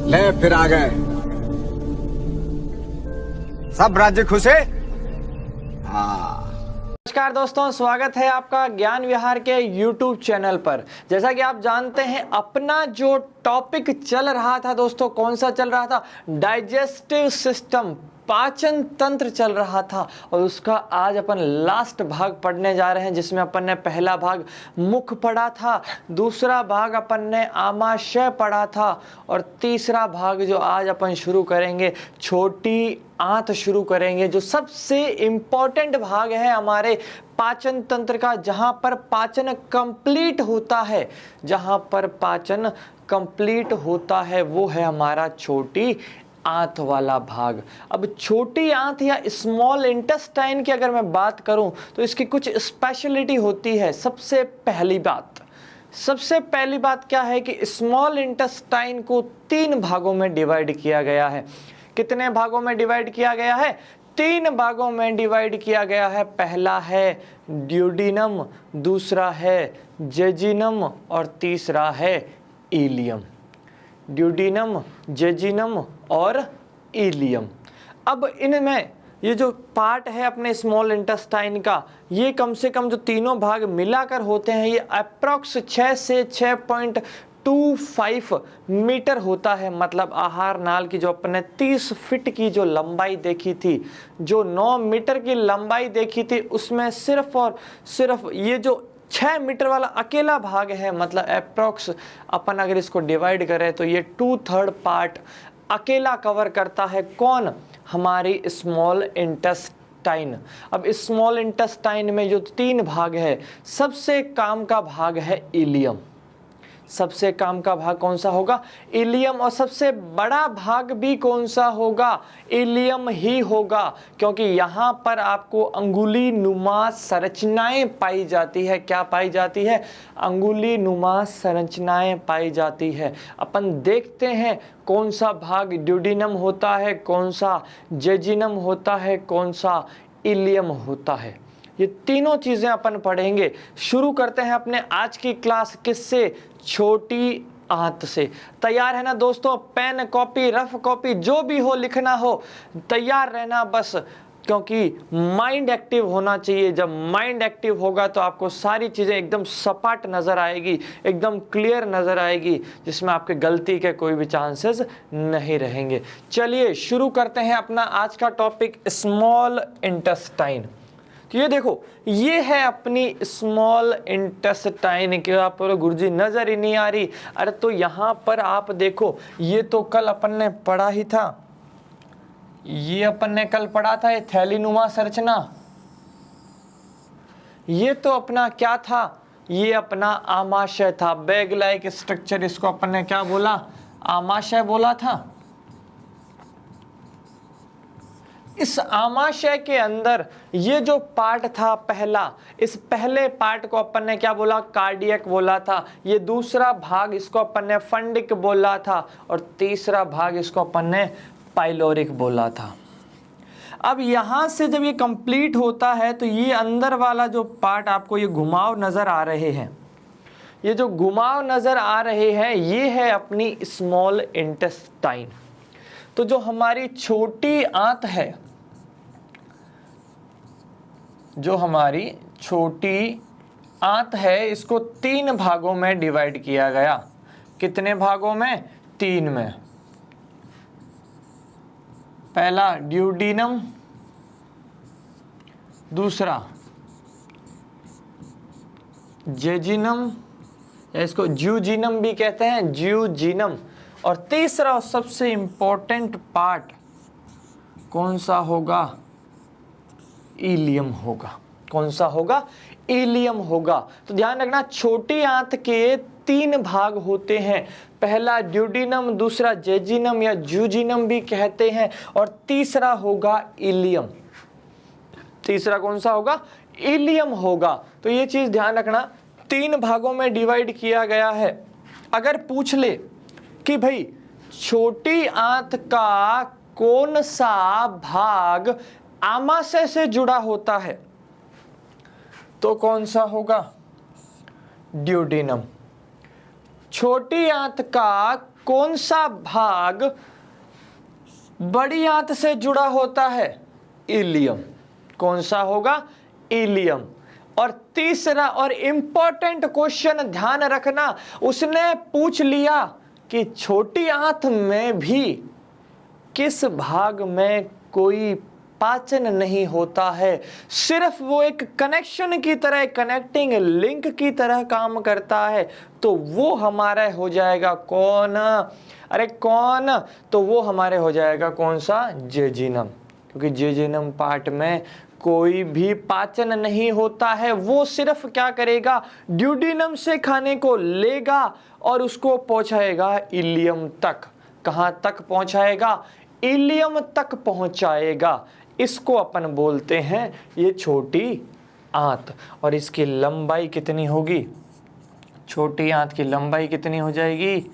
ले फिर आ गए। सब राज्य खुश है? हाँ। नमस्कार दोस्तों, स्वागत है आपका ज्ञान विहार के YouTube चैनल पर। जैसा कि आप जानते हैं, अपना जो टॉपिक चल रहा था दोस्तों, कौन सा चल रहा था? डाइजेस्टिव सिस्टम, पाचन तंत्र चल रहा था। और उसका आज अपन लास्ट भाग पढ़ने जा रहे हैं, जिसमें अपन ने पहला भाग मुख पढ़ा था, दूसरा भाग अपन ने आमाशय पढ़ा था, और तीसरा भाग जो आज अपन शुरू करेंगे, छोटी आंत शुरू करेंगे, जो सबसे इम्पोर्टेंट भाग है हमारे पाचन तंत्र का, जहां पर पाचन कंप्लीट होता है। जहां पर पाचन कंप्लीट होता है वो है हमारा छोटी आंत वाला भाग। अब छोटी आंत या स्मॉल इंटेस्टाइन की अगर मैं बात करूं तो इसकी कुछ स्पेशलिटी होती है। सबसे पहली बात क्या है कि स्मॉल इंटेस्टाइन को 3 भागों में डिवाइड किया गया है। कितने भागों में डिवाइड किया गया है? 3 भागों में डिवाइड किया गया है। पहला है ड्यूडिनम, दूसरा है जेजिनम और तीसरा है इलियम। ड्यूडिनम, जेजिनम और इलियम। अब इनमें ये जो पार्ट है अपने स्मॉल इंटेस्टाइन का, ये कम से कम जो तीनों भाग मिलाकर होते हैं, ये अप्रॉक्स 6 से 6.25 मीटर होता है। मतलब आहार नाल की जो अपने 30 फीट की जो लंबाई देखी थी, जो 9 मीटर की लंबाई देखी थी, उसमें सिर्फ और सिर्फ ये जो 6 मीटर वाला अकेला भाग है, मतलब अप्रॉक्स अपन अगर इसको डिवाइड करें तो ये 2/3 पार्ट अकेला कवर करता है। कौन? हमारी स्मॉल इंटेस्टाइन। अब स्मॉल इंटेस्टाइन में जो 3 भाग है, सबसे काम का भाग है इलियम। सबसे काम का भाग कौन सा होगा? इलियम। और सबसे बड़ा भाग भी कौन सा होगा? इलियम ही होगा, क्योंकि यहाँ पर आपको अंगुली नुमा संरचनाएं पाई जाती है। क्या पाई जाती है? अंगुली नुमा संरचनाएं पाई जाती है। अपन देखते हैं कौन सा भाग ड्यूडिनम होता है, कौन सा जेजिनम होता है, कौन सा इलियम होता है। ये तीनों चीजें अपन पढ़ेंगे। शुरू करते हैं अपने आज की क्लास किससे? छोटी आंत से। तैयार है ना दोस्तों? पेन, कॉपी, रफ कॉपी, जो भी हो लिखना हो, तैयार रहना बस, क्योंकि माइंड एक्टिव होना चाहिए। जब माइंड एक्टिव होगा तो आपको सारी चीज़ें एकदम सपाट नज़र आएगी, एकदम क्लियर नज़र आएगी, जिसमें आपके गलती के कोई भी चांसेस नहीं रहेंगे। चलिए शुरू करते हैं अपना आज का टॉपिक, स्मॉल इंटेस्टाइन। तो ये देखो, ये है अपनी स्मॉल इंटेस्टाइन। के आप गुरुजी नजर ही नहीं आ रही? अरे तो यहाँ पर आप देखो, ये तो कल अपन ने पढ़ा ही था। ये अपन ने कल पढ़ा था, ये थैलीनुमा संरचना। ये तो अपना क्या था? ये अपना आमाशय था, बैग लाइक स्ट्रक्चर। इसको अपन ने क्या बोला? आमाशय बोला था। इस आमाशय के अंदर ये जो पार्ट था पहला, इस पहले पार्ट को अपन ने क्या बोला? कार्डियक बोला था। ये दूसरा भाग इसको अपन ने फंडिक बोला था, और तीसरा भाग इसको अपन ने पाइलोरिक बोला था। अब यहाँ से जब ये कंप्लीट होता है तो ये अंदर वाला जो पार्ट, आपको ये घुमाव नजर आ रहे हैं, ये जो घुमाव नजर आ रहे हैं, ये है अपनी स्मॉल इंटेस्टाइन। तो जो हमारी छोटी आंत है, जो हमारी छोटी आंत है, इसको 3 भागों में डिवाइड किया गया। कितने भागों में? 3 में। पहला ड्यूडिनम, दूसरा जेजिनम, या इसको ज्यूजिनम भी कहते हैं, ज्यूजिनम, और तीसरा और सबसे इंपॉर्टेंट पार्ट कौन सा होगा? इलियम होगा। कौन सा होगा? इलियम होगा। तो ध्यान रखना, छोटी आंत के 3 भाग होते हैं। पहला ड्यूडिनम, दूसरा जेजिनम या ज्यूजिनम भी कहते हैं, और तीसरा होगा इलियम। तीसरा कौन सा होगा? इलियम होगा। तो ये चीज ध्यान रखना, 3 भागों में डिवाइड किया गया है। अगर पूछ ले कि भाई छोटी आंत का कौन सा भाग आमाशय से जुड़ा होता है, तो कौन सा होगा? ड्यूडिनम। छोटी आंत का कौन सा भाग बड़ी आंत से जुड़ा होता है? इलियम। कौन सा होगा? इलियम। और तीसरा और इंपॉर्टेंट क्वेश्चन ध्यान रखना, उसने पूछ लिया कि छोटी आंत में भी किस भाग में कोई पाचन नहीं होता है, सिर्फ वो एक कनेक्शन की तरह, कनेक्टिंग लिंक की तरह काम करता है, तो वो हमारा हो जाएगा कौन? अरे कौन? तो वो हमारे हो जाएगा कौन सा? जेजिनम। क्योंकि जेजिनम पार्ट में कोई भी पाचन नहीं होता है, वो सिर्फ क्या करेगा? ड्यूडिनम से खाने को लेगा और उसको पहुंचाएगा इलियम तक। कहां तक पहुंचाएगा? इलियम तक पहुंचाएगा। इसको अपन बोलते हैं ये छोटी आंत। और इसकी लंबाई कितनी होगी? छोटी आंत की लंबाई कितनी हो जाएगी?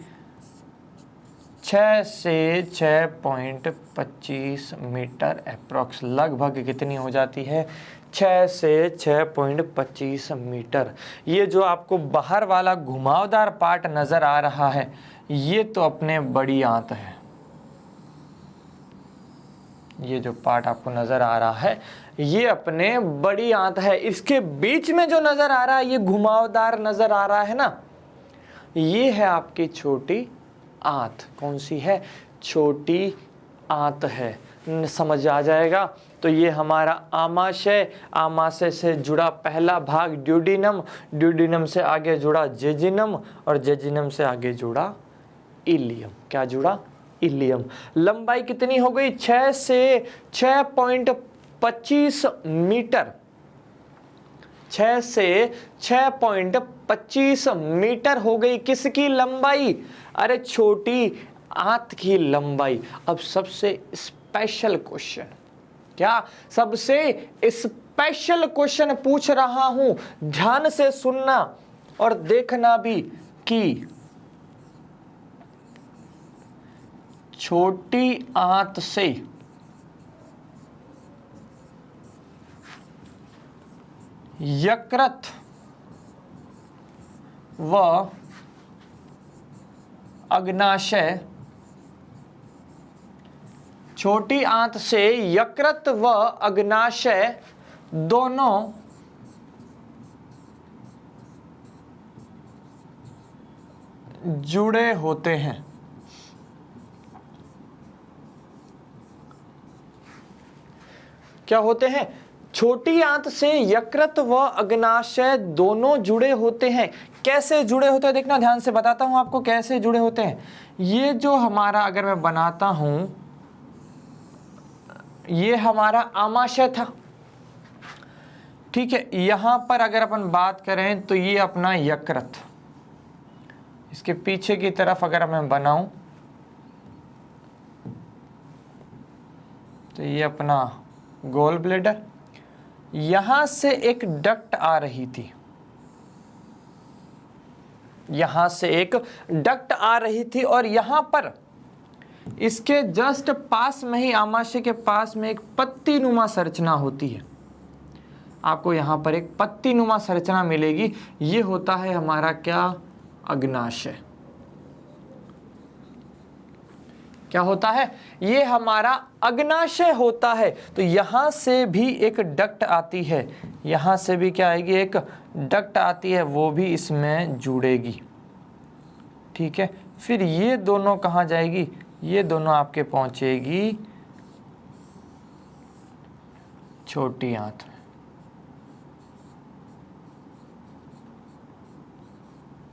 6 से 6.25 मीटर अप्रॉक्स, लगभग कितनी हो जाती है? 6 से 6.25 मीटर। ये जो आपको बाहर वाला घुमावदार पार्ट नजर आ रहा है, ये तो अपने बड़ी आंत है। ये जो पार्ट आपको नजर आ रहा है, ये अपने बड़ी आंत है। इसके बीच में जो नजर आ रहा है, ये घुमावदार नजर आ रहा है ना, ये है आपकी छोटी आंत। कौन सी है? छोटी आंत है। समझ आ जाएगा। तो ये हमारा आमाशय, आमाशय से जुड़ा पहला भाग ड्यूडिनम, ड्यूडिनम से आगे जुड़ा जेजिनम, और जेजिनम से आगे जुड़ा इलियम। क्या जुड़ा? इलियम। लंबाई कितनी हो गई? 6 से 6.25 मीटर। 6 से 6.25 मीटर हो गई किसकी लंबाई? अरे छोटी आंत की लंबाई। अब सबसे स्पेशल क्वेश्चन, क्या सबसे स्पेशल क्वेश्चन पूछ रहा हूं, ध्यान से सुनना और देखना भी कि छोटी आंत से यकृत व अग्नाशय, छोटी आंत से यकृत व अग्नाशय दोनों जुड़े होते हैं। क्या होते हैं? छोटी आंत से यकृत व अग्नाशय दोनों जुड़े होते हैं। कैसे जुड़े होते हैं? देखना ध्यान से, बताता हूं आपको कैसे जुड़े होते हैं। ये जो हमारा, अगर मैं बनाता हूं, ये हमारा आमाशय था, ठीक है। यहां पर अगर अपन बात करें तो ये अपना यकृत, इसके पीछे की तरफ अगर मैं बनाऊं तो ये अपना गोल ब्लेडर, यहां से एक डक्ट आ रही थी, यहां से एक डक्ट आ रही थी, और यहां पर इसके जस्ट पास में ही, आमाशय के पास में एक पत्ती नुमा संरचना होती है। आपको यहां पर एक पत्ती नुमा संरचना मिलेगी। ये होता है हमारा क्या? अग्नाशय। क्या होता है? ये हमारा अग्नाशय होता है। तो यहां से भी एक डक्ट आती है, यहां से भी क्या आएगी? एक डक्ट आती है, वो भी इसमें जुड़ेगी, ठीक है। फिर ये दोनों कहां जाएगी? ये दोनों आपके पहुंचेगी छोटी आंत में।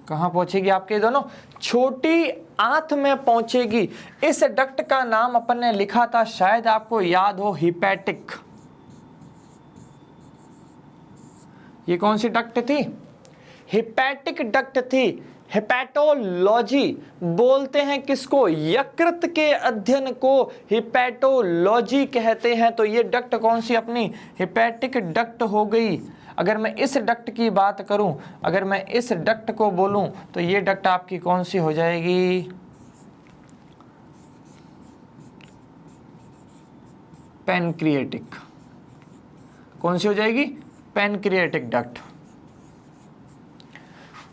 कहां पहुंचेगी आपके दोनों? छोटी आंत में पहुंचेगी। इस डक्ट का नाम अपन ने लिखा था, शायद आपको याद हो, हिपैटिक। ये कौन सी डक्ट थी? हिपैटिक डक्ट थी। हिपैटोलॉजी बोलते हैं किसको? यकृत के अध्ययन को हिपैटोलॉजी कहते हैं। तो ये डक्ट कौन सी अपनी? हिपैटिक डक्ट हो गई। अगर मैं इस डक्ट की बात करूं, अगर मैं इस डक्ट को बोलूं, तो ये डक्ट आपकी कौन सी हो जाएगी? पैनक्रिएटिक। कौन सी हो जाएगी? Pancreatic duct.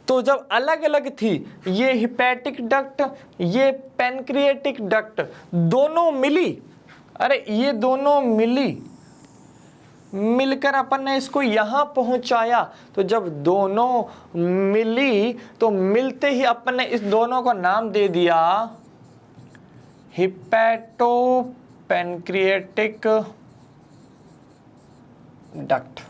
तो जब अलग अलग थी, ये हिपैटिक डक्ट, ये पैनक्रिएटिक डक्ट, दोनों मिली, अरे ये दोनों मिलकर अपन ने इसको यहां पहुंचाया। तो जब दोनों मिली तो मिलते ही अपन ने इस दोनों को नाम दे दिया हिपैटो पैनक्रिएटिक डक्ट।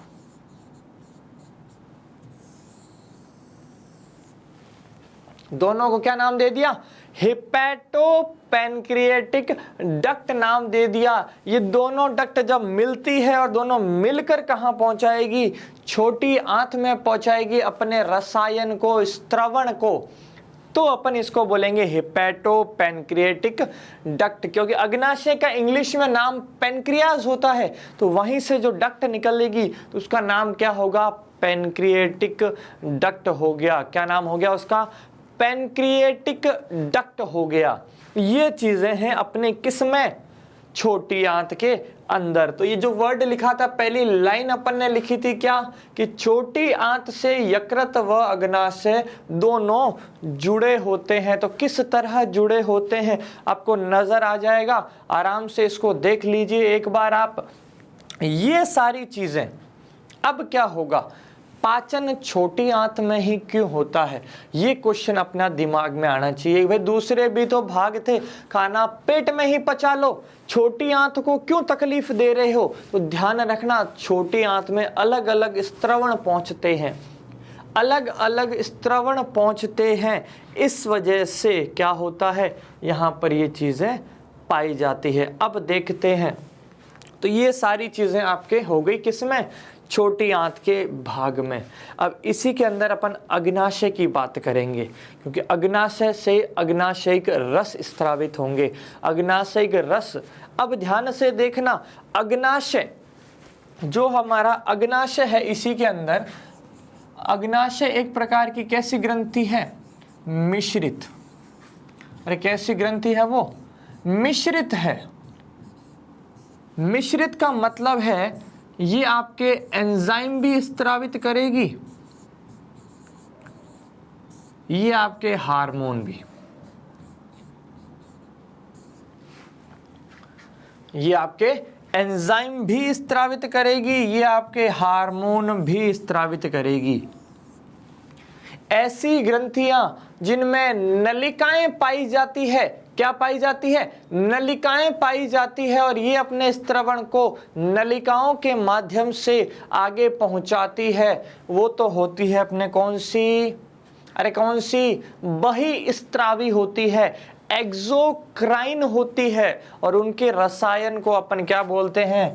दोनों को क्या नाम दे दिया? हिपैटो पैनक्रिएटिक डक्ट नाम दे दिया। ये दोनों डक्ट जब मिलती है और दोनों मिलकर कहां पहुंचाएगी? छोटी आंत में पहुंचाएगी अपने रसायन को, स्त्रवण को। तो अपन इसको बोलेंगे हिपैटो पैनक्रिएटिक डक्ट, क्योंकि अग्नाशय का इंग्लिश में नाम पैनक्रियाज होता है, तो वहीं से जो डक्ट निकलेगी तो उसका नाम क्या होगा? पैनक्रिएटिक डक्ट हो गया। क्या नाम हो गया उसका? पैनक्रिएटिक डक्ट हो गया। ये चीजें हैं अपने किस में? छोटी आंत के अंदर। तो ये जो वर्ड लिखा था, पहली लाइन अपन ने लिखी थी क्या? कि छोटी आंत से यकृत व अग्नाशय दोनों जुड़े होते हैं। तो किस तरह जुड़े होते हैं आपको नजर आ जाएगा, आराम से इसको देख लीजिए एक बार आप। ये सारी चीजें, अब क्या होगा? पाचन छोटी आंत में ही क्यों होता है? ये क्वेश्चन अपना दिमाग में आना चाहिए। भाई दूसरे भी तो भाग थे, खाना पेट में ही पचा लो, छोटी आंत को क्यों तकलीफ दे रहे हो? तो ध्यान रखना, छोटी आंत में अलग अलग स्त्रवण पहुंचते हैं, अलग अलग स्त्रवण पहुंचते हैं। इस वजह से क्या होता है, यहाँ पर ये चीजें पाई जाती है। अब देखते हैं, तो ये सारी चीजें आपके हो गई किसमें? छोटी आंत के भाग में। अब इसी के अंदर अपन अग्नाशय की बात करेंगे, क्योंकि अग्नाशय से अग्नाशयिक रस स्त्रावित होंगे। अग्नाशयिक रस, अब ध्यान से देखना, अग्नाशय जो हमारा अग्नाशय है, इसी के अंदर अग्नाशय एक प्रकार की कैसी ग्रंथि है? मिश्रित। अरे कैसी ग्रंथि है वो? मिश्रित है। मिश्रित का मतलब है ये आपके एंजाइम भी स्त्रावित करेगी, ये आपके हार्मोन भी, ये आपके एंजाइम भी स्त्रावित करेगी, ये आपके हार्मोन भी स्त्रावित करेगी। ऐसी ग्रंथियां जिनमें नलिकाएं पाई जाती है, क्या पाई जाती है? नलिकाएं पाई जाती है, और ये अपने स्त्रवण को नलिकाओं के माध्यम से आगे पहुंचाती है। वो तो होती है अपने कौन सी? अरे कौन सी? बहिस्त्रावी होती है, एक्सोक्राइन होती है, और उनके रसायन को अपन क्या बोलते हैं?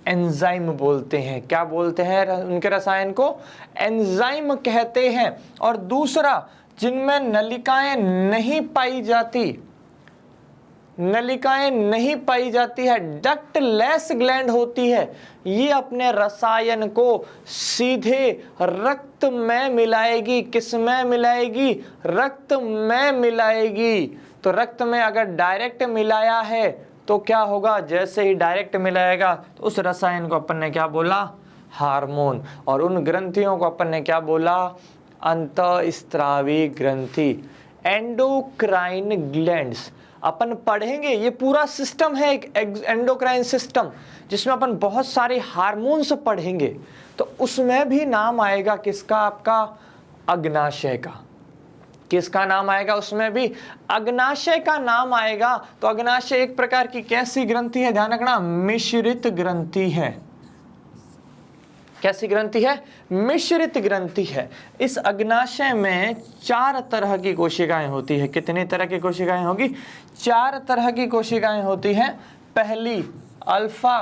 एंजाइम बोलते हैं। क्या बोलते हैं उनके रसायन को? एंजाइम कहते हैं। और दूसरा, जिनमें नलिकाएं नहीं पाई जाती, नलिकाएं नहीं पाई जाती है, डक्टलेस ग्लैंड होती है, ये अपने रसायन को सीधे रक्त में मिलाएगी। किस में मिलाएगी? रक्त में मिलाएगी। तो रक्त में अगर डायरेक्ट मिलाया है तो क्या होगा? जैसे ही डायरेक्ट मिलाएगा तो उस रसायन को अपन ने क्या बोला? हार्मोन। और उन ग्रंथियों को अपन ने क्या बोला? अंतःस्त्रावी ग्रंथि, एंडोक्राइन ग्लैंड्स। अपन पढ़ेंगे, ये पूरा सिस्टम है एक एंडोक्राइन सिस्टम, जिसमें अपन बहुत सारे हार्मोन्स पढ़ेंगे। तो उसमें भी नाम आएगा किसका? आपका अग्नाशय का। किसका नाम आएगा? उसमें भी अग्नाशय का नाम आएगा। तो अग्नाशय एक प्रकार की कैसी ग्रंथि है? ध्यान रखना, मिश्रित ग्रंथि है। कैसी ग्रंथि है? मिश्रित ग्रंथि है। इस अग्नाशय में 4 तरह की कोशिकाएं होती है। कितनी तरह की कोशिकाएं होगी? 4 तरह की कोशिकाएं होती हैं। पहली अल्फा,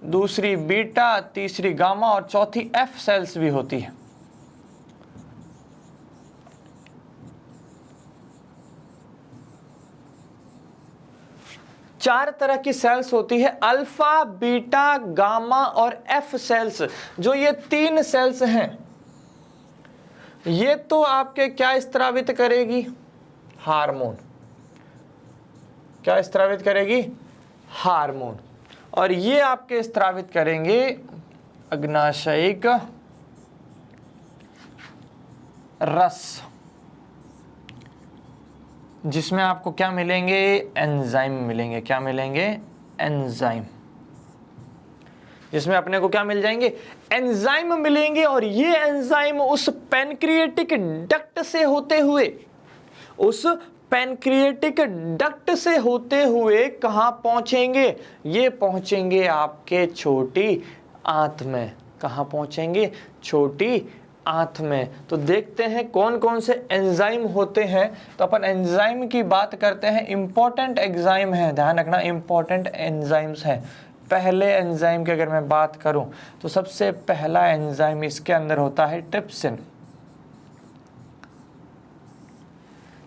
दूसरी बीटा, तीसरी गामा और चौथी एफ सेल्स भी होती है। चार तरह की सेल्स होती है, अल्फा, बीटा, गामा और एफ सेल्स। जो ये 3 सेल्स हैं, ये तो आपके क्या स्त्रावित करेगी? हार्मोन। क्या स्त्रावित करेगी? हार्मोन। और ये आपके स्त्रावित करेंगे अग्नाशयिक रस। जिसमें आपको क्या मिलेंगे, एंजाइम मिलेंगे। क्या मिलेंगे, एंजाइम। जिसमें अपने को क्या मिल जाएंगे, एंजाइम मिलेंगे। और ये एंजाइम उस पैनक्रिएटिक डक्ट से होते हुए, उस पैनक्रिएटिक डक्ट से होते हुए कहाँ पहुंचेंगे, ये पहुंचेंगे आपके छोटी आंत में। कहाँ पहुंचेंगे, छोटी आंत में। तो देखते हैं कौन कौन से एंजाइम होते हैं। तो अपन एंजाइम की बात करते हैं, इंपॉर्टेंट एंजाइम है, ध्यान रखना, इंपॉर्टेंट एंजाइम्स हैं। पहले एंजाइम की अगर मैं बात करूं तो सबसे पहला एंजाइम इसके अंदर होता है ट्रिप्सिन।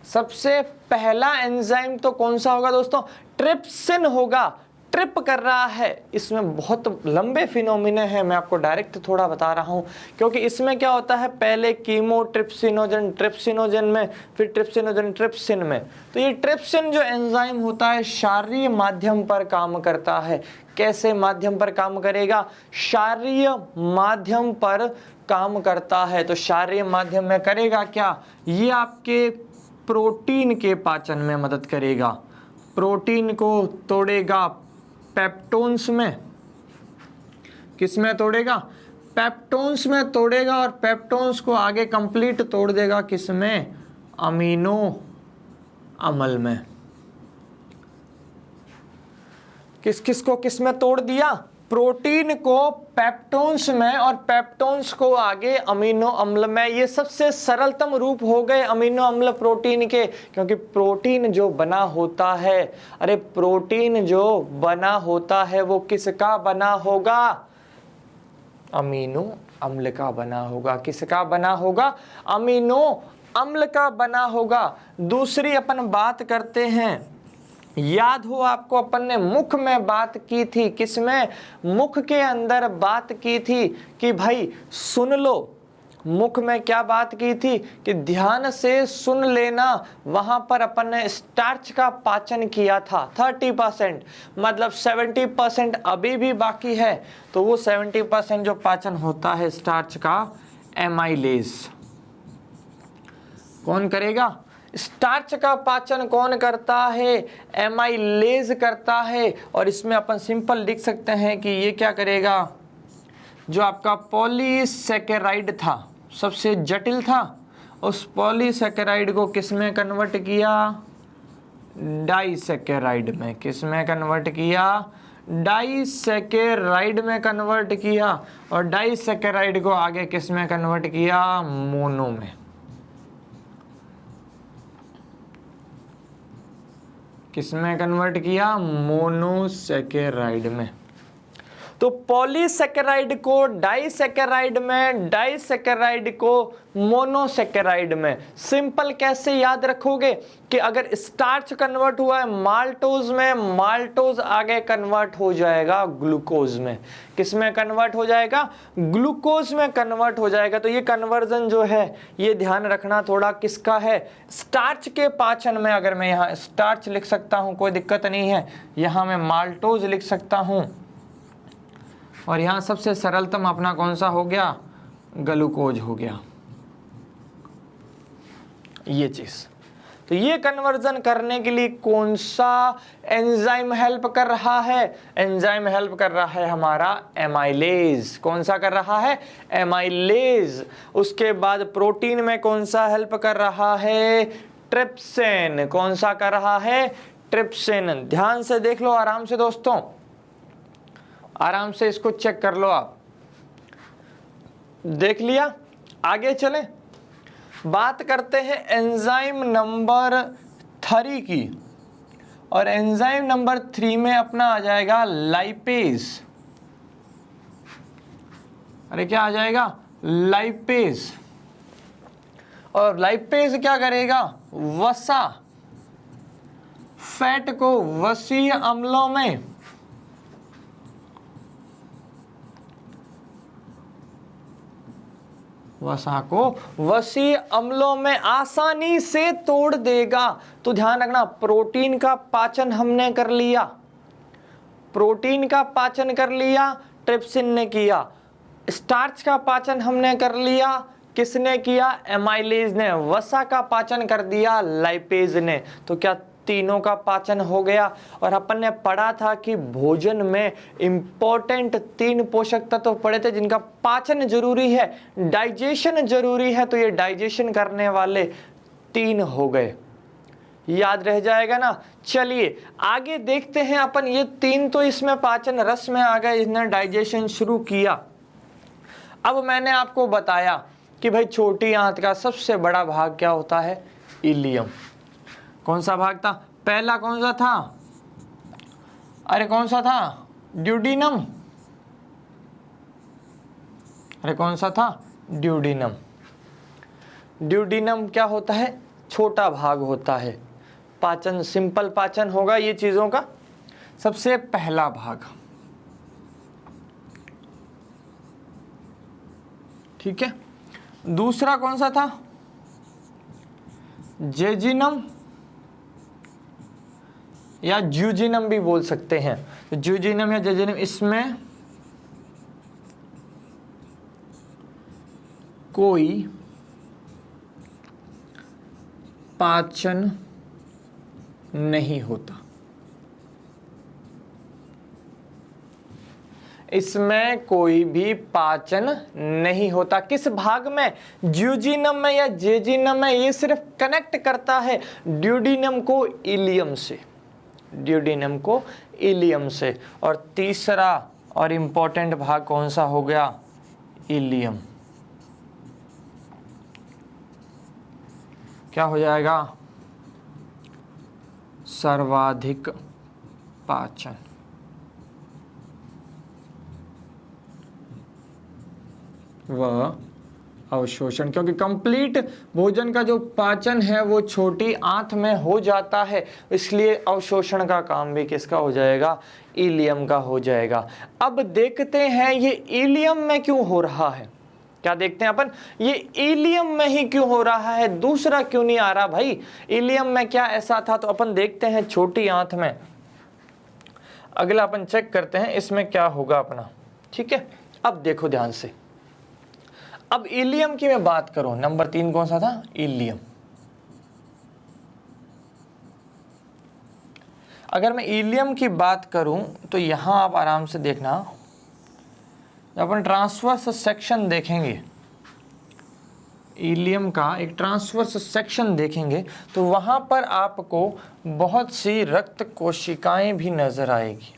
सबसे पहला एंजाइम तो कौन सा होगा दोस्तों, ट्रिप्सिन होगा। ट्रिप कर रहा है, इसमें बहुत लंबे फिनोमिना है, मैं आपको डायरेक्ट थोड़ा बता रहा हूं, क्योंकि इसमें क्या होता है, पहले कीमोट्रिप्सिनोजन ट्रिप्सिनोजन में, फिर ट्रिप्सिनोजन ट्रिप्सिन में। तो ये ट्रिप्सिन जो एंजाइम होता है क्षारीय माध्यम पर काम करता है। कैसे माध्यम पर काम करेगा, क्षारीय माध्यम पर काम करता है। तो क्षारीय माध्यम में करेगा क्या, ये आपके प्रोटीन के पाचन में मदद करेगा। प्रोटीन को तोड़ेगा पेप्टोन्स में। किस में तोड़ेगा, पेप्टोन्स में तोड़ेगा, और पेप्टोन्स को आगे कंप्लीट तोड़ देगा किस में, अमीनो अम्ल में। किस किस को किस में तोड़ दिया, प्रोटीन को पेप्टोन्स में, और पेप्टोन्स को आगे अमीनो अम्ल में। ये सबसे सरलतम रूप हो गए अमीनो अम्ल प्रोटीन के, क्योंकि प्रोटीन जो बना होता है, अरे प्रोटीन जो बना होता है वो किसका बना होगा, अमीनो अम्ल का बना होगा। किसका बना होगा, अमीनो अम्ल का बना होगा। दूसरी अपन बात करते हैं, याद हो आपको अपन ने मुख में बात की थी, किसमें, मुख के अंदर बात की थी कि भाई सुन लो। मुख में क्या बात की थी कि ध्यान से सुन लेना, वहां पर अपन ने स्टार्च का पाचन किया था 30%, मतलब 70% अभी भी बाकी है। तो वो 70% जो पाचन होता है स्टार्च का, एमाइलेज कौन करेगा, स्टार्च का पाचन कौन करता है, एमाइलेज करता है। और इसमें अपन सिंपल लिख सकते हैं कि ये क्या करेगा, जो आपका पॉलीसैकेराइड था, सबसे जटिल था, उस पॉलीसैकेराइड को किस में कन्वर्ट किया, डाइसैकेराइड में। किस में कन्वर्ट किया, डाइसैकेराइड में कन्वर्ट किया। और डाइसैकेराइड को आगे किस में कन्वर्ट किया, मोनो में। किस में कन्वर्ट किया, मोनोसैकेराइड में। तो पॉलीसैकेराइड को डाइसैकेराइड में, डाइसैकेराइड को मोनोसैकेराइड में। सिंपल कैसे याद रखोगे कि अगर स्टार्च कन्वर्ट हुआ है माल्टोज में, माल्टोज आगे कन्वर्ट हो जाएगा ग्लूकोज में। किस में कन्वर्ट हो जाएगा, ग्लूकोज में कन्वर्ट हो जाएगा। तो ये कन्वर्जन जो है ये ध्यान रखना थोड़ा किसका है, स्टार्च के पाचन में। अगर मैं यहाँ स्टार्च लिख सकता हूँ कोई दिक्कत नहीं है, यहाँ मैं माल्टोज लिख सकता हूँ, और यहाँ सबसे सरलतम अपना कौन सा हो गया, ग्लूकोज हो गया, ये चीज। तो ये कन्वर्जन करने के लिए कौन सा एंजाइम हेल्प कर रहा है, एंजाइम हेल्प कर रहा है हमारा एमाइलेज। कौन सा कर रहा है, एमाइलेज। उसके बाद प्रोटीन में कौन सा हेल्प कर रहा है, ट्रिप्सिन। कौन सा कर रहा है, ट्रिप्सिन। ध्यान से देख लो, आराम से दोस्तों, आराम से इसको चेक कर लो आप। देख लिया, आगे चले, बात करते हैं एंजाइम नंबर 3 की। और एंजाइम नंबर 3 में अपना आ जाएगा लाइपेज। अरे क्या आ जाएगा, लाइपेज। और लाइपेज क्या करेगा, वसा, फैट को वसीय अम्लों में, वसा को वसीय अम्लों में आसानी से तोड़ देगा। तो ध्यान रखना, प्रोटीन का पाचन हमने कर लिया, प्रोटीन का पाचन कर लिया, ट्रिप्सिन ने किया। स्टार्च का पाचन हमने कर लिया, किसने किया? एमाइलेज ने। वसा का पाचन कर दिया लाइपेज ने। तो क्या तीनों का पाचन हो गया? और अपन ने पढ़ा था कि भोजन में इंपॉर्टेंट 3 पोषक तत्व पढ़े थे जिनका पाचन जरूरी है, डाइजेशन जरूरी है। तो ये डाइजेशन करने वाले 3 हो गए, याद रह जाएगा ना। चलिए आगे देखते हैं अपन। ये 3 तो इसमें पाचन रस में आ गए, इसने डाइजेशन शुरू किया। अब मैंने आपको बताया कि भाई छोटी आंत का सबसे बड़ा भाग क्या होता है? इलियम। कौन सा भाग था? पहला कौन सा था? अरे कौन सा था? ड्यूडीनम। अरे कौन सा था? ड्यूडीनम। ड्यूडीनम क्या होता है? छोटा भाग होता है। पाचन, सिंपल पाचन होगा ये चीजों का। सबसे पहला भाग, ठीक है। दूसरा कौन सा था? जेजिनम या ज्यूजिनम भी बोल सकते हैं। तो ज्यूजिनम या जेजिनम, इसमें कोई पाचन नहीं होता। इसमें कोई भी पाचन नहीं होता। किस भाग में? ज्यूजिनम में या जेजिनम में। ये सिर्फ कनेक्ट करता है ड्यूडीनम को इलियम से, ड्यूडीनम को इलियम से। और तीसरा और इंपॉर्टेंट भाग कौन सा हो गया? इलियम। क्या हो जाएगा? सर्वाधिक पाचन। वह अवशोषण, क्योंकि कंप्लीट भोजन का जो पाचन है वो छोटी आंत में हो जाता है, इसलिए अवशोषण का काम भी किसका हो जाएगा? इलियम का हो जाएगा। अब देखते हैं ये इलियम में क्यों हो रहा है। क्या देखते हैं अपन? ये इलियम में ही क्यों हो रहा है, दूसरा क्यों नहीं आ रहा भाई? इलियम में क्या ऐसा था? तो अपन देखते हैं छोटी आंत में। अगला अपन चेक करते हैं इसमें क्या होगा अपना, ठीक है। अब देखो ध्यान से, अब इलियम की मैं बात करूं, नंबर 3 कौन सा था? इलियम। अगर मैं इलियम की बात करूं तो यहां आप आराम से देखना, जब अपन ट्रांसवर्स सेक्शन देखेंगे, इलियम का एक ट्रांसवर्स सेक्शन देखेंगे, तो वहां पर आपको बहुत सी रक्त कोशिकाएं भी नजर आएगी।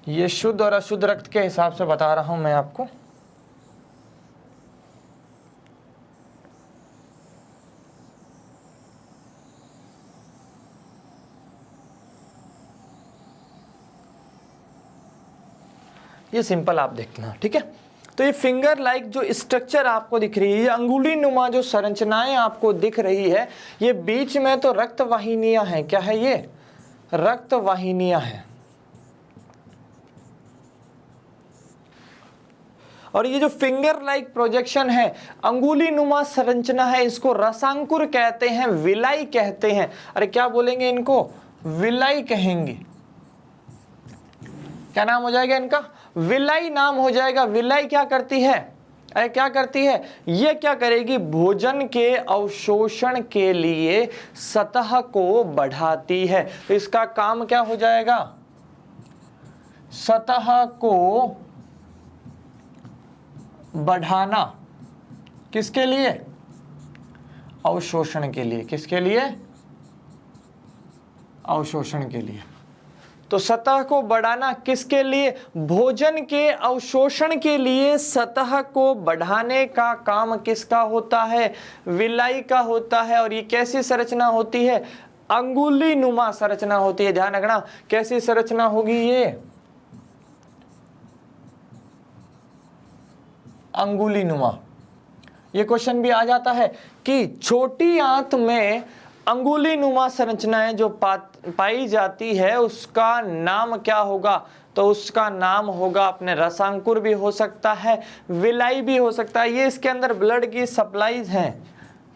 ये शुद्ध और अशुद्ध रक्त के हिसाब से बता रहा हूं मैं आपको। ये सिंपल आप देखना, ठीक है। तो ये फिंगर लाइक जो स्ट्रक्चर आपको दिख रही है, ये अंगुली नुमा जो संरचनाएं आपको दिख रही है, ये बीच में तो रक्त वाहिनियां हैं। क्या है ये? रक्त वाहिनियां हैं। और ये जो फिंगर लाइक प्रोजेक्शन है, अंगुली नुमा संरचना है, इसको रसांकुर कहते हैं, विलाई कहते हैं। अरे क्या बोलेंगे इनको? विलाई कहेंगे। क्या नाम हो जाएगा इनका? विलाई नाम हो जाएगा। विलाई क्या करती है? अरे क्या करती है? ये क्या करेगी? भोजन के अवशोषण के लिए सतह को बढ़ाती है। तो इसका काम क्या हो जाएगा? सतह को बढ़ाना। किसके लिए? अवशोषण के लिए। किसके लिए? अवशोषण के लिए। तो सतह को बढ़ाना किसके लिए? भोजन के अवशोषण के लिए सतह को बढ़ाने का काम किसका होता है? विलाई का होता है। और ये कैसी संरचना होती है? अंगुली नुमा संरचना होती है। ध्यान रखना, कैसी संरचना होगी ये? अंगुली नुमा। ये क्वेश्चन भी आ जाता है कि छोटी आंत में अंगुली नुमा संरचनाएं जो पाई जाती है उसका नाम क्या होगा? तो उसका नाम होगा, अपने रसांकुर भी हो सकता है, विलाई भी हो सकता है। ये इसके अंदर ब्लड की सप्लाईज हैं,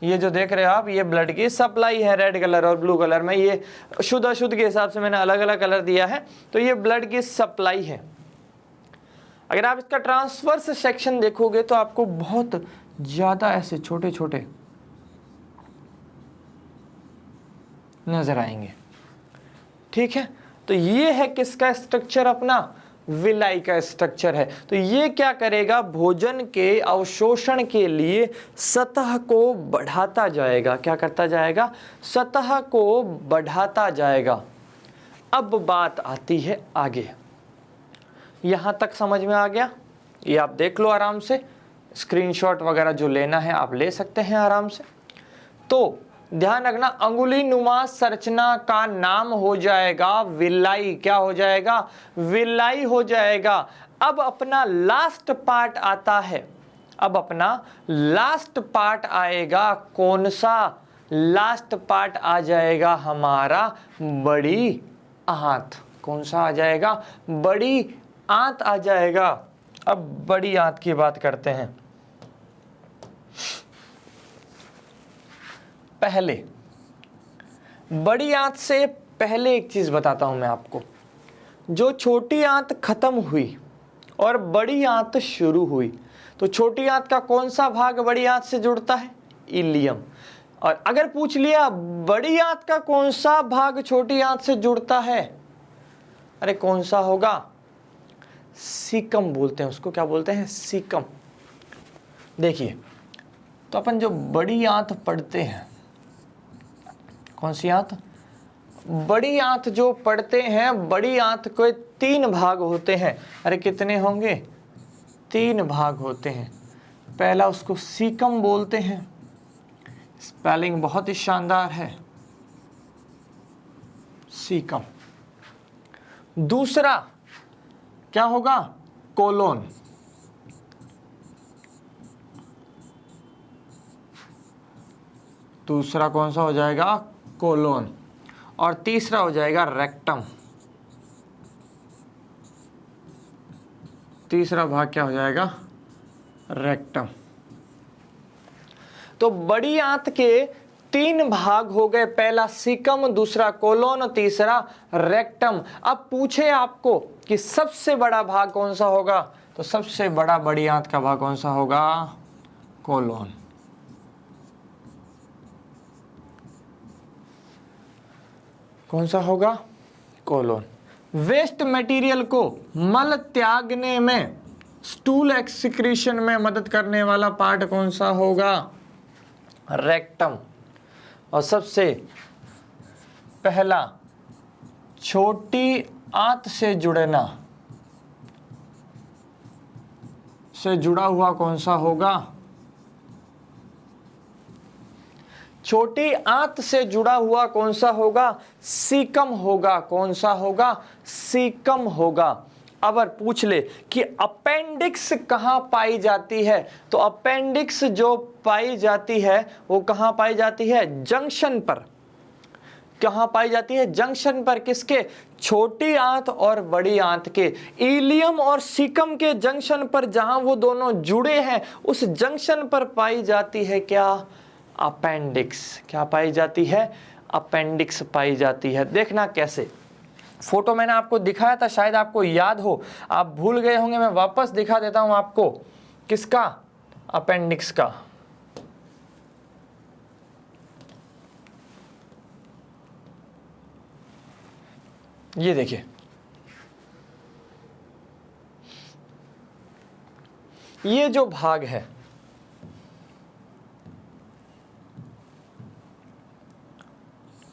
ये जो देख रहे हो आप, ये ब्लड की सप्लाई है रेड कलर और ब्लू कलर में। ये शुद्ध अशुद्ध के हिसाब से मैंने अलग अलग कलर दिया है। तो ये ब्लड की सप्लाई है। अगर आप इसका ट्रांसवर्स सेक्शन देखोगे तो आपको बहुत ज़्यादा ऐसे छोटे छोटे नजर आएंगे। ठीक है, तो ये है किसका स्ट्रक्चर, अपना विलाई का स्ट्रक्चर है। तो ये क्या करेगा, भोजन के अवशोषण के लिए सतह को बढ़ाता जाएगा। क्या करता जाएगा, सतह को बढ़ाता जाएगा। अब बात आती है आगे। यहां तक समझ में आ गया? ये आप देख लो आराम से, स्क्रीनशॉट वगैरह जो लेना है आप ले सकते हैं आराम से। तो ध्यान रखना, अंगुली नुमा संरचना का नाम हो जाएगा विलाई। क्या हो जाएगा, विलाई हो जाएगा। अब अपना लास्ट पार्ट आता है। अब अपना लास्ट पार्ट आएगा, कौन सा, लास्ट पार्ट आ जाएगा हमारा बड़ी आंत। कौन सा आ जाएगा, बड़ी आंत आ जाएगा। अब बड़ी आंत की बात करते हैं। पहले बड़ी आंत से पहले एक चीज बताता हूं मैं आपको। जो छोटी आंत खत्म हुई और बड़ी आंत शुरू हुई, तो छोटी आंत का कौन सा भाग बड़ी आंत से जुड़ता है, इलियम। और अगर पूछ लिया बड़ी आंत का कौन सा भाग छोटी आंत से जुड़ता है, अरे कौन सा होगा, सीकम बोलते हैं उसको। क्या बोलते हैं, सीकम। देखिए, तो अपन जो बड़ी आंत पढ़ते हैं, कौन सी आंत, बड़ी आंत जो पढ़ते हैं, बड़ी आंत के 3 भाग होते हैं। अरे कितने होंगे, 3 भाग होते हैं। पहला उसको सीकम बोलते हैं, स्पेलिंग बहुत ही शानदार है, सीकम। दूसरा क्या होगा, कोलोन। दूसरा कौन सा हो जाएगा, कोलोन। और तीसरा हो जाएगा रेक्टम। तीसरा भाग क्या हो जाएगा, रेक्टम। तो बड़ी आंत के 3 भाग हो गए, पहला सीकम, दूसरा कोलोन, तीसरा रेक्टम। अब पूछे आपको कि सबसे बड़ा भाग कौन सा होगा, तो सबसे बड़ा बड़ी आंत का भाग कौन सा होगा, कोलोन। कौन सा होगा, कोलोन। वेस्ट मटेरियल को मल त्यागने में, स्टूल एक्सक्रीशन में मदद करने वाला पार्ट कौन सा होगा, रेक्टम। और सबसे पहला छोटी आंत से जुड़ना से जुड़ा हुआ कौन सा होगा, छोटी आंत से जुड़ा हुआ कौन सा होगा, सीकम होगा। कौन सा होगा, सीकम होगा। अब पूछ ले कि अपेंडिक्स कहाँ पाई जाती है, तो अपेंडिक्स जो पाई जाती है वो कहाँ पाई जाती है, जंक्शन पर। कहाँ पाई जाती है, जंक्शन पर। किसके, छोटी आंत और बड़ी आंत के, इलियम और सीकम के जंक्शन पर, जहां वो दोनों जुड़े हैं उस जंक्शन पर पाई जाती है क्या, अपेंडिक्स। क्या पाई जाती है, अपेंडिक्स पाई जाती है। देखना कैसे, फोटो मैंने आपको दिखाया था, शायद आपको याद हो, आप भूल गए होंगे, मैं वापस दिखा देता हूं आपको। किसका, अपेंडिक्स का। ये देखिए, ये जो भाग है,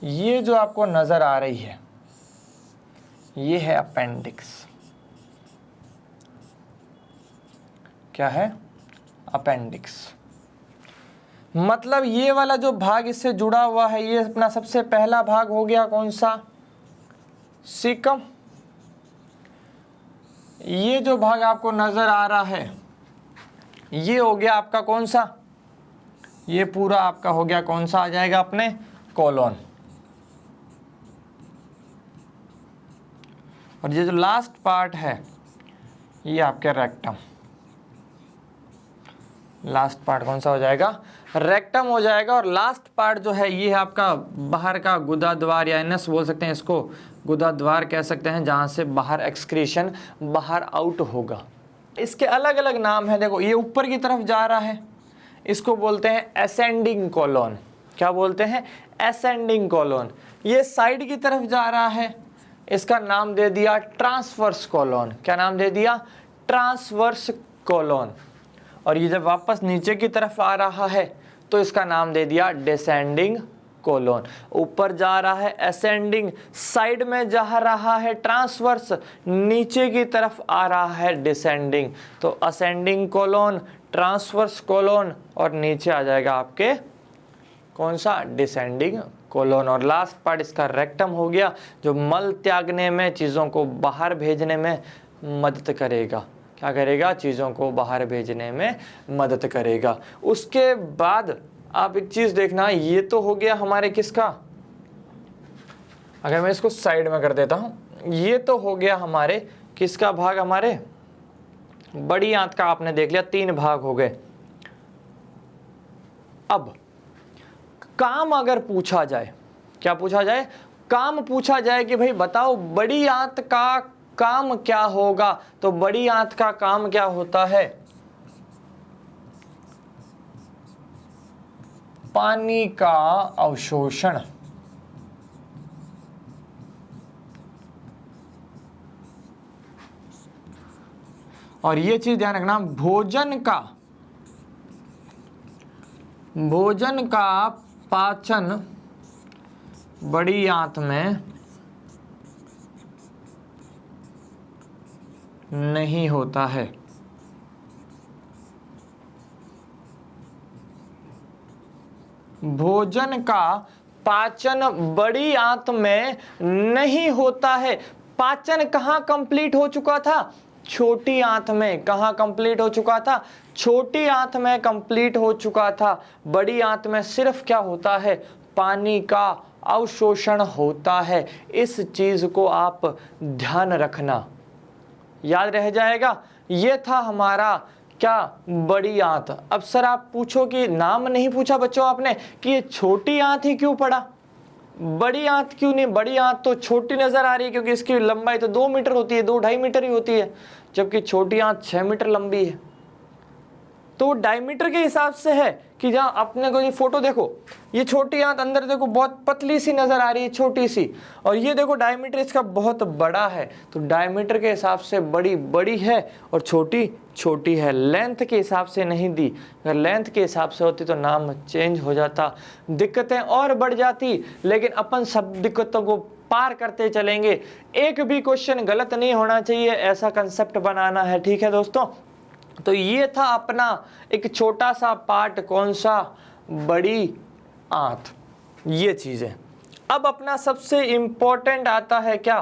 ये जो आपको नजर आ रही है, ये है अपेंडिक्स। क्या है, अपेंडिक्स। मतलब ये वाला जो भाग इससे जुड़ा हुआ है, ये अपना सबसे पहला भाग हो गया कौन सा, सीकम। ये जो भाग आपको नजर आ रहा है, ये हो गया आपका कौन सा, ये पूरा आपका हो गया कौन सा, आ जाएगा अपने कोलोन। और ये जो लास्ट पार्ट है, ये आपके रेक्टम। लास्ट पार्ट कौन सा हो जाएगा? रेक्टम हो जाएगा। और लास्ट पार्ट जो है ये है आपका बाहर का गुदा द्वार या एनस बोल सकते हैं इसको, गुदा द्वार कह सकते हैं, जहाँ से बाहर एक्सक्रीशन बाहर आउट होगा। इसके अलग अलग नाम है। देखो ये ऊपर की तरफ जा रहा है, इसको बोलते हैं असेंडिंग कोलोन। क्या बोलते हैं? Ascending colon. ये साइड की तरफ जा रहा है, इसका नाम दे दिया ट्रांसवर्स कोलोन। क्या नाम दे दिया? Transverse colon. और ये जब वापस नीचे की तरफ आ रहा है तो इसका नाम दे दिया डिसेंडिंग कोलोन। ऊपर जा रहा है असेंडिंग, साइड में जा रहा है ट्रांसवर्स, नीचे की तरफ आ रहा है डिसेंडिंग। तो असेंडिंग कोलोन, ट्रांसवर्स कोलोन और नीचे आ जाएगा आपके कौन सा? Descending colon. और लास्ट पार्ट इसका रेक्टम हो गया, जो मल त्यागने में, चीज़ों को बाहर भेजने में मदद करेगा। क्या करेगा? चीज़ों को बाहर भेजने में मदद करेगा। उसके बाद आप एक चीज़ देखना, ये तो हो गया हमारे किसका? अगर मैं इसको साइड में कर देता हूँ, ये तो हो गया हमारे किसका भाग? हमारे बड़ी आंत का आपने देख लिया, 3 भाग हो गए। अब काम अगर पूछा जाए, क्या पूछा जाए? काम पूछा जाए कि भाई बताओ बड़ी आंत का काम क्या होगा, तो बड़ी आंत का काम क्या होता है? पानी का अवशोषण। और ये चीज ध्यान रखना, भोजन का पाचन बड़ी आंत में नहीं होता है। भोजन का पाचन बड़ी आंत में नहीं होता है। पाचन कहाँ कंप्लीट हो चुका था? छोटी आंत में। कहाँ कंप्लीट हो चुका था? छोटी आंत में कंप्लीट हो चुका था। बड़ी आंत में सिर्फ क्या होता है? पानी का अवशोषण होता है। इस चीज को आप ध्यान रखना, याद रह जाएगा। ये था हमारा क्या? बड़ी आंत। अब सर आप पूछो कि नाम नहीं पूछा बच्चों आपने कि ये छोटी आंत ही क्यों पड़ा, बड़ी आंत क्यों नहीं? बड़ी आंत तो छोटी नजर आ रही है क्योंकि इसकी लंबाई तो 2 मीटर होती है, 2-2.5 मीटर ही होती है, जबकि छोटी आंत 6 मीटर लंबी है। तो डायमीटर के हिसाब से है कि जहाँ अपने को ये फोटो देखो, ये छोटी आंत अंदर देखो बहुत पतली सी नजर आ रही है, छोटी सी, और ये देखो डायमीटर इसका बहुत बड़ा है। तो डायमीटर के हिसाब से बड़ी बड़ी है और छोटी छोटी है। लेंथ के हिसाब से नहीं दी, अगर लेंथ के हिसाब से होती तो नाम चेंज हो जाता, दिक्कतें और बढ़ जाती। लेकिन अपन सब दिक्कतों को पार करते चलेंगे, एक भी क्वेश्चन गलत नहीं होना चाहिए, ऐसा कंसेप्ट बनाना है। ठीक है दोस्तों, तो ये था अपना एक छोटा सा पार्ट, कौन सा? बड़ी आंत, ये चीजें। अब अपना सबसे इंपॉर्टेंट आता है क्या?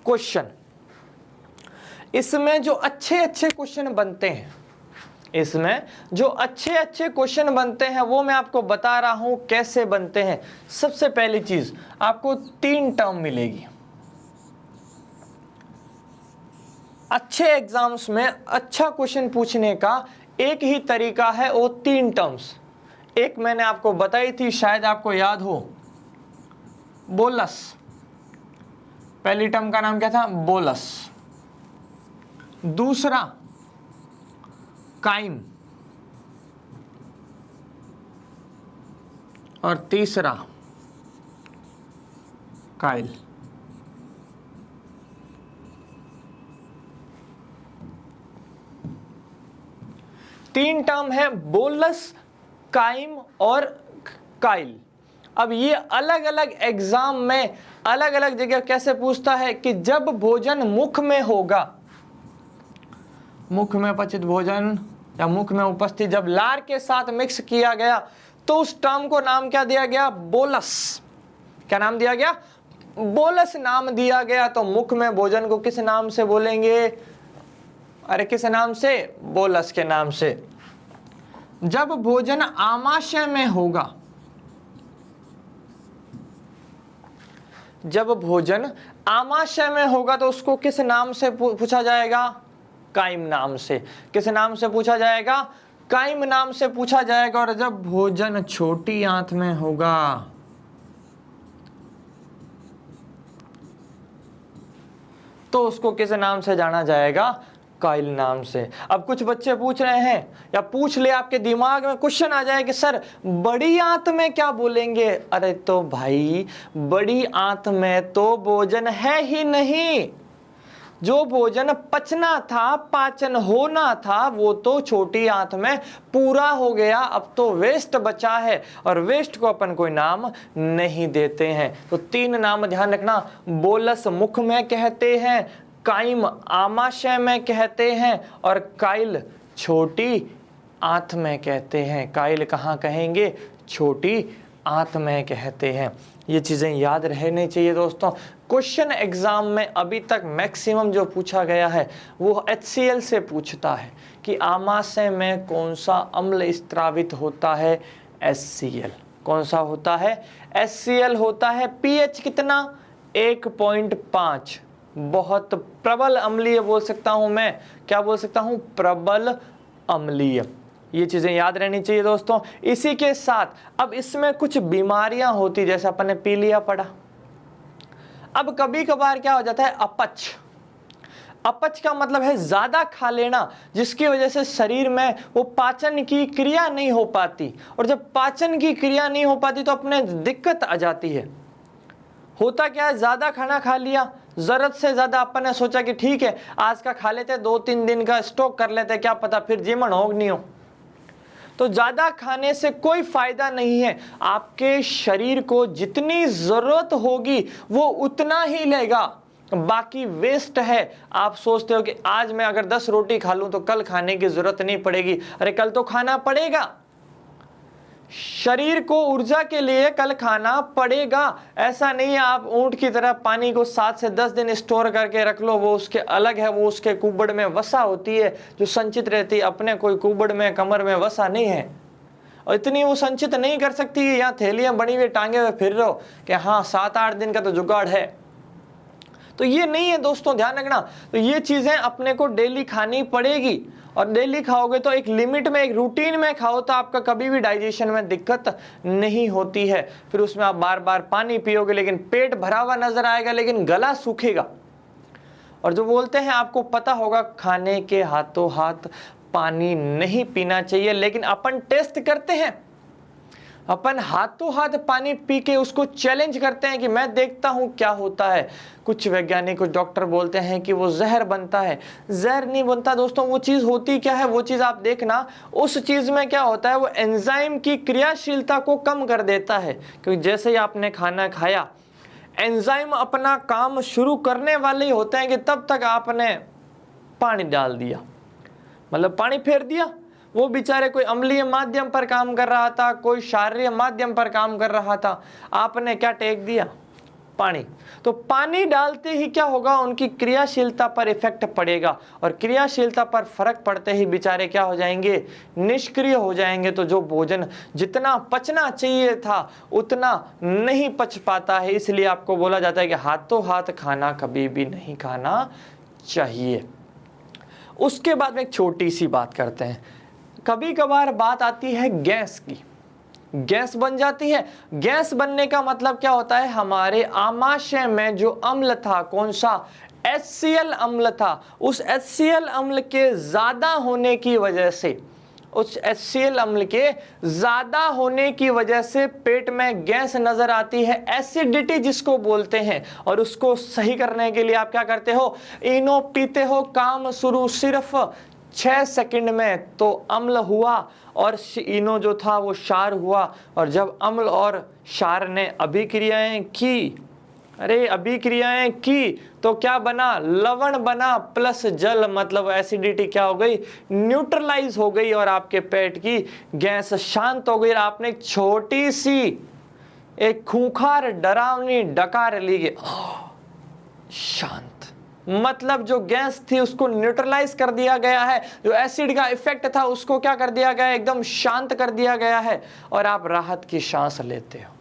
क्वेश्चन। इसमें जो अच्छे अच्छे क्वेश्चन बनते हैं, इसमें जो अच्छे अच्छे क्वेश्चन बनते हैं वो मैं आपको बता रहा हूं कैसे बनते हैं। सबसे पहली चीज, आपको 3 टर्म मिलेगी। अच्छे एग्जाम्स में अच्छा क्वेश्चन पूछने का एक ही तरीका है, वो 3 टर्म्स। एक मैंने आपको बताई थी, शायद आपको याद हो, बोलस। पहली टर्म का नाम क्या था? बोलस। दूसरा काइम, और तीसरा काइल। तीन टर्म है, बोलस, काइम और काइल। अब ये अलग अलग एग्जाम में अलग अलग जगह कैसे पूछता है कि जब भोजन मुख में होगा, मुख में पचित भोजन या मुख में उपस्थित जब लार के साथ मिक्स किया गया तो उस टर्म को नाम क्या दिया गया? बोलस। क्या नाम दिया गया? बोलस नाम दिया गया। तो मुख में भोजन को किस नाम से बोलेंगे? अरे किस नाम से? बोलस के नाम से। जब भोजन आमाशय में होगा, जब भोजन आमाशय में होगा तो उसको किस नाम से पूछा जाएगा? काइम नाम से। किस नाम से पूछा जाएगा? काइम नाम से पूछा जाएगा। और जब भोजन छोटी आंत में होगा तो उसको किस नाम से जाना जाएगा? काइल नाम से। अब कुछ बच्चे पूछ रहे हैं या पूछ ले, आपके दिमाग में क्वेश्चन आ जाए कि सर बड़ी आंत में क्या बोलेंगे? अरे तो भाई बड़ी आंत में तो भोजन है ही नहीं। जो भोजन पचना था, पाचन होना था, वो तो छोटी आंत में पूरा हो गया। अब तो वेस्ट बचा है और वेस्ट को अपन कोई नाम नहीं देते हैं। तो 3 नाम ध्यान रखना। बोलस मुख में कहते हैं, काइम आमाशय में कहते हैं और काइल छोटी आंत में कहते हैं। काइल कहाँ कहेंगे? छोटी आंत में कहते हैं। ये चीज़ें याद रहनी चाहिए दोस्तों। क्वेश्चन एग्जाम में अभी तक मैक्सिमम जो पूछा गया है वो HCl से पूछता है कि आमाशय में कौन सा अम्ल स्त्रावित होता है? HCl। कौन सा होता है? HCl होता है। pH कितना? 1.5। बहुत प्रबल अम्लीय बोल सकता हूं मैं। क्या बोल सकता हूं? प्रबल अम्लीय। ये चीज़ें याद रहनी चाहिए दोस्तों। इसी के साथ अब इसमें कुछ बीमारियां होती, जैसे अपन ने पी लिया पढ़ा। अब कभी कभार क्या हो जाता है? अपच। अपच का मतलब है ज़्यादा खा लेना, जिसकी वजह से शरीर में वो पाचन की क्रिया नहीं हो पाती। और जब पाचन की क्रिया नहीं हो पाती तो अपने दिक्कत आ जाती है। होता क्या है? ज़्यादा खाना खा लिया, ज़रूरत से ज़्यादा। अपन ने सोचा कि ठीक है आज का खा लेते, 2-3 दिन का स्टॉक कर लेते, क्या पता फिर जीवन हो नहीं हो। तो ज़्यादा खाने से कोई फायदा नहीं है। आपके शरीर को जितनी ज़रूरत होगी वो उतना ही लेगा, बाकी वेस्ट है। आप सोचते हो कि आज मैं अगर 10 रोटी खा लूं तो कल खाने की ज़रूरत नहीं पड़ेगी। अरे कल तो खाना पड़ेगा। शरीर को ऊर्जा के लिए कल खाना पड़ेगा। ऐसा नहीं है आप ऊंट की तरह पानी को 7 से 10 दिन स्टोर करके रख लो, वो उसके अलग है। वो उसके कुबड़ में वसा होती है जो संचित रहती है। अपने कोई कुबड़ में कमर में वसा नहीं है और इतनी वो संचित नहीं कर सकती। यहाँ थैलियां बनी हुई टांगे हुए फिर रहो कि हाँ 7-8 दिन का तो जुगाड़ है। तो ये नहीं है दोस्तों, ध्यान रखना। तो ये चीज़ें अपने को डेली खानी पड़ेगी और डेली खाओगे तो एक लिमिट में, एक रूटीन में खाओ तो आपका कभी भी डाइजेशन में दिक्कत नहीं होती है। फिर उसमें आप बार बार पानी पियोगे लेकिन पेट भरा हुआ नजर आएगा लेकिन गला सूखेगा। और जो बोलते हैं आपको पता होगा खाने के हाथों हाथ पानी नहीं पीना चाहिए, लेकिन अपन टेस्ट करते हैं। अपन हाथों हाथ पानी पी के उसको चैलेंज करते हैं कि मैं देखता हूं क्या होता है। कुछ वैज्ञानिक, कुछ डॉक्टर बोलते हैं कि वो जहर बनता है। जहर नहीं बनता दोस्तों। वो चीज़ होती क्या है, वो चीज़ आप देखना। उस चीज़ में क्या होता है, वो एंजाइम की क्रियाशीलता को कम कर देता है। क्योंकि जैसे ही आपने खाना खाया, एंजाइम अपना काम शुरू करने वाले ही होते हैं कि तब तक आपने पानी डाल दिया, मतलब पानी फेर दिया। वो बेचारे कोई अम्लीय माध्यम पर काम कर रहा था, कोई क्षारीय माध्यम पर काम कर रहा था, आपने क्या टेक दिया? पानी। तो पानी डालते ही क्या होगा, उनकी क्रियाशीलता पर इफेक्ट पड़ेगा और क्रियाशीलता पर फर्क पड़ते ही बेचारे क्या हो जाएंगे? निष्क्रिय हो जाएंगे। तो जो भोजन जितना पचना चाहिए था उतना नहीं पच पाता है। इसलिए आपको बोला जाता है कि हाथों हाथ खाना कभी भी नहीं खाना चाहिए। उसके बाद में एक छोटी सी बात करते हैं। कभी कभार बात आती है गैस की। गैस बन जाती है। गैस बनने का मतलब क्या होता है? हमारे आमाशय में जो अम्ल था, कौन सा? HCl अम्ल था। उस HCl अम्ल के ज्यादा होने की वजह से, उस HCl अम्ल के ज्यादा होने की वजह से पेट में गैस नजर आती है, एसिडिटी जिसको बोलते हैं। और उसको सही करने के लिए आप क्या करते हो? इनो पीते हो। काम शुरू सिर्फ 6 सेकंड में तो अम्ल हुआ और इनो जो था वो क्षार हुआ। और जब अम्ल और क्षार ने अभिक्रियाएं की, अभिक्रियाएं की तो क्या बना? लवण बना प्लस जल, मतलब एसिडिटी क्या हो गई? न्यूट्रलाइज हो गई और आपके पेट की गैस शांत हो गई। आपने एक छोटी सी, एक खूंखार डरावनी डकार ली गई, शांत। मतलब जो गैस थी उसको न्यूट्रलाइज कर दिया गया है। जो एसिड का इफेक्ट था उसको क्या कर दिया गया है? एकदम शांत कर दिया गया है और आप राहत की सांस लेते हो।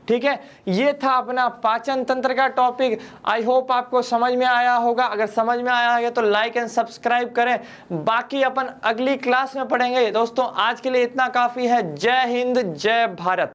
ठीक है, ये था अपना पाचन तंत्र का टॉपिक। आई होप आपको समझ में आया होगा। अगर समझ में आया है तो लाइक एंड सब्सक्राइब करें। बाकी अपन अगली क्लास में पढ़ेंगे दोस्तों। आज के लिए इतना काफी है। जय हिंद, जय भारत।